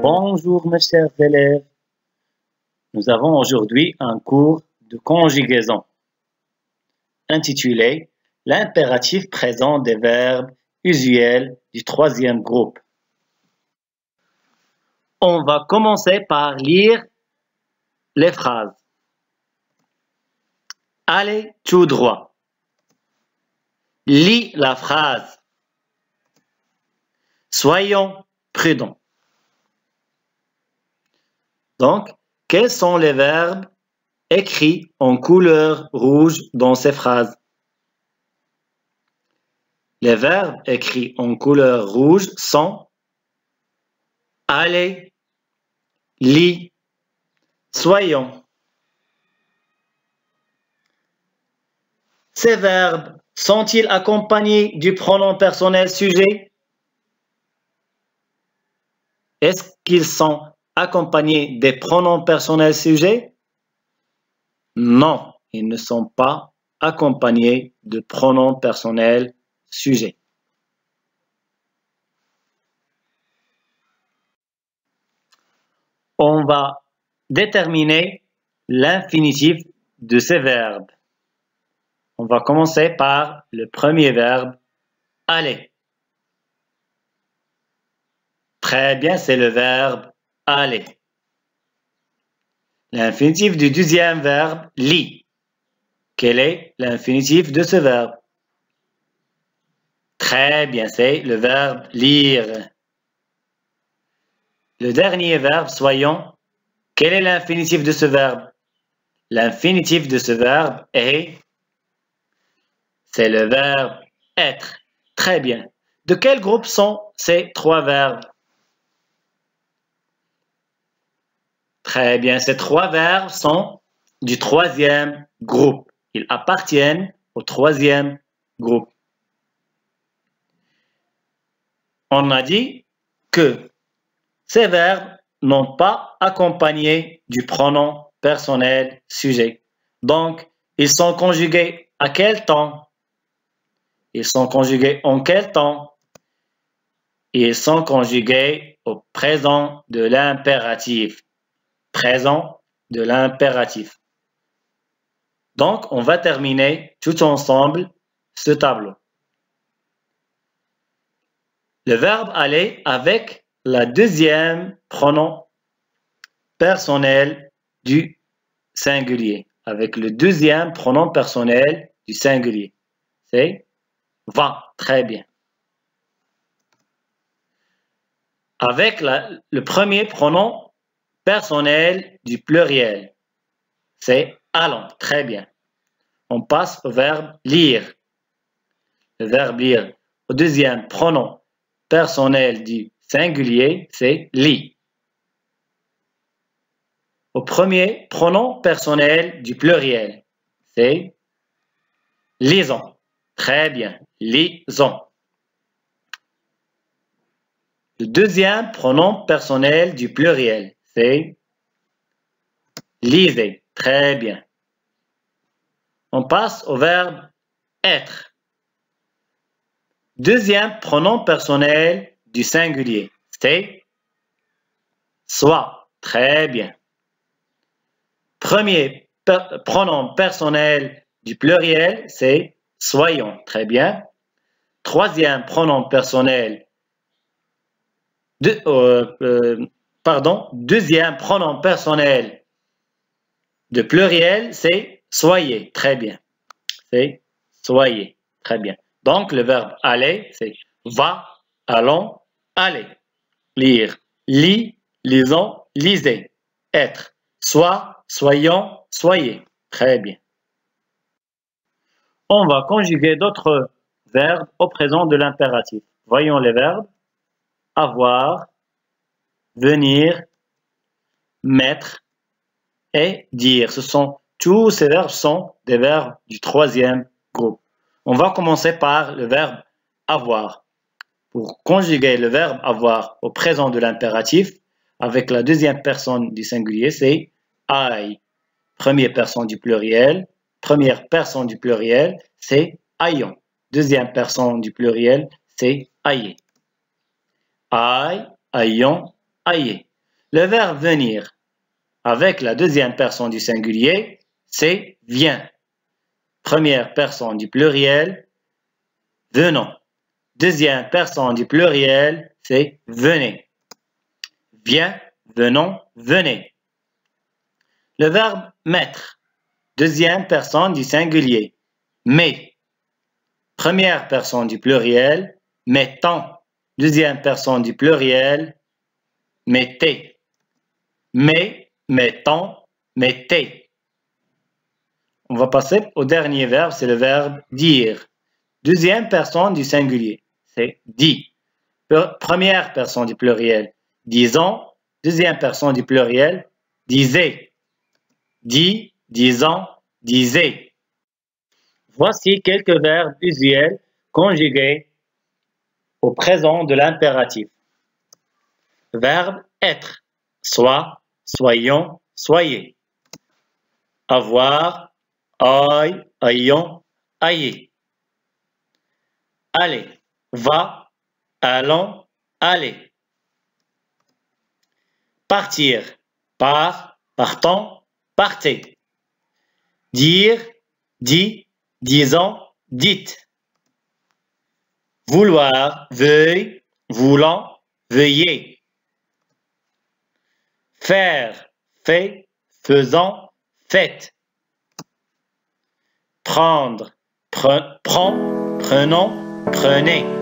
Bonjour mes chers élèves, nous avons aujourd'hui un cours de conjugaison intitulé « L'impératif présent des verbes usuels du troisième groupe ». On va commencer par lire les phrases. Allez tout droit. Lis la phrase. Soyons prudents. Donc, quels sont les verbes écrits en couleur rouge dans ces phrases? Les verbes écrits en couleur rouge sont aller, lis, soyons. Ces verbes sont-ils accompagnés du pronom personnel sujet? Est-ce qu'ils sont accompagnés des pronoms personnels sujets? Non, ils ne sont pas accompagnés de pronoms personnels sujets. On va déterminer l'infinitif de ces verbes. On va commencer par le premier verbe, aller. Très bien, c'est le verbe aller. L'infinitif du deuxième verbe, lis. Quel est l'infinitif de ce verbe? Très bien, c'est le verbe lire. Le dernier verbe, soyons. Quel est l'infinitif de ce verbe? L'infinitif de ce verbe est... C'est le verbe être. Très bien. De quel groupe sont ces trois verbes? Très bien, ces trois verbes sont du troisième groupe. Ils appartiennent au troisième groupe. On a dit que ces verbes n'ont pas accompagné du pronom personnel sujet. Donc, ils sont conjugués à quel temps? Ils sont conjugués en quel temps? Ils sont conjugués au présent de l'impératif. Présent de l'impératif. Donc, on va terminer tout ensemble ce tableau. Le verbe aller avec la deuxième pronom personnel du singulier. Avec le deuxième pronom personnel du singulier. C'est va. Très bien. Avec le premier pronom personnel du pluriel. C'est allons. Très bien. On passe au verbe lire. Le verbe lire. Au deuxième pronom personnel du singulier, c'est lis. Au premier pronom personnel du pluriel, c'est lisons. Très bien. Lisons. Le deuxième pronom personnel du pluriel, c'est lisez. Très bien. On passe au verbe être. Deuxième pronom personnel du singulier, c'est soit. Très bien. Premier pronom personnel du pluriel, c'est soyons. Très bien. Troisième pronom personnel deuxième pronom personnel de pluriel, c'est soyez. Très bien. C'est soyez. Très bien. Donc, le verbe aller, c'est va, allons, aller. Lire, lis, lisons, lisez. Être, soit, soyons, soyez. Très bien. On va conjuguer d'autres verbes au présent de l'impératif. Voyons les verbes. Avoir, venir, mettre et dire. Tous ces verbes sont des verbes du troisième groupe. On va commencer par le verbe avoir. Pour conjuguer le verbe avoir au présent de l'impératif, avec la deuxième personne du singulier, c'est I. Première personne du pluriel, c'est ayons. Deuxième personne du pluriel, c'est ayez. I, ayons, ayez. Le verbe venir avec la deuxième personne du singulier, c'est vient. Première personne du pluriel, venons. Deuxième personne du pluriel, c'est venez. Viens, venons, venez. Le verbe mettre, deuxième personne du singulier, met. Première personne du pluriel, mettons. Deuxième personne du pluriel, mettez. Mais, mettons, mettez. On va passer au dernier verbe, c'est le verbe dire. Deuxième personne du singulier, c'est dit. Première personne du pluriel, disons. Deuxième personne du pluriel, disait. Dit, disons, disait. Voici quelques verbes usuels conjugués au présent de l'impératif. Verbe être, soit, soyons, soyez. Avoir, aille, ayons, ayez. Aller, va, allons, allez. Partir, part, partons, partez. Dire, dit, disons, dites. Vouloir, veuille, voulant, veuillez. Faire, fait, faisant, faites. Prendre, prends, prenons, prenez.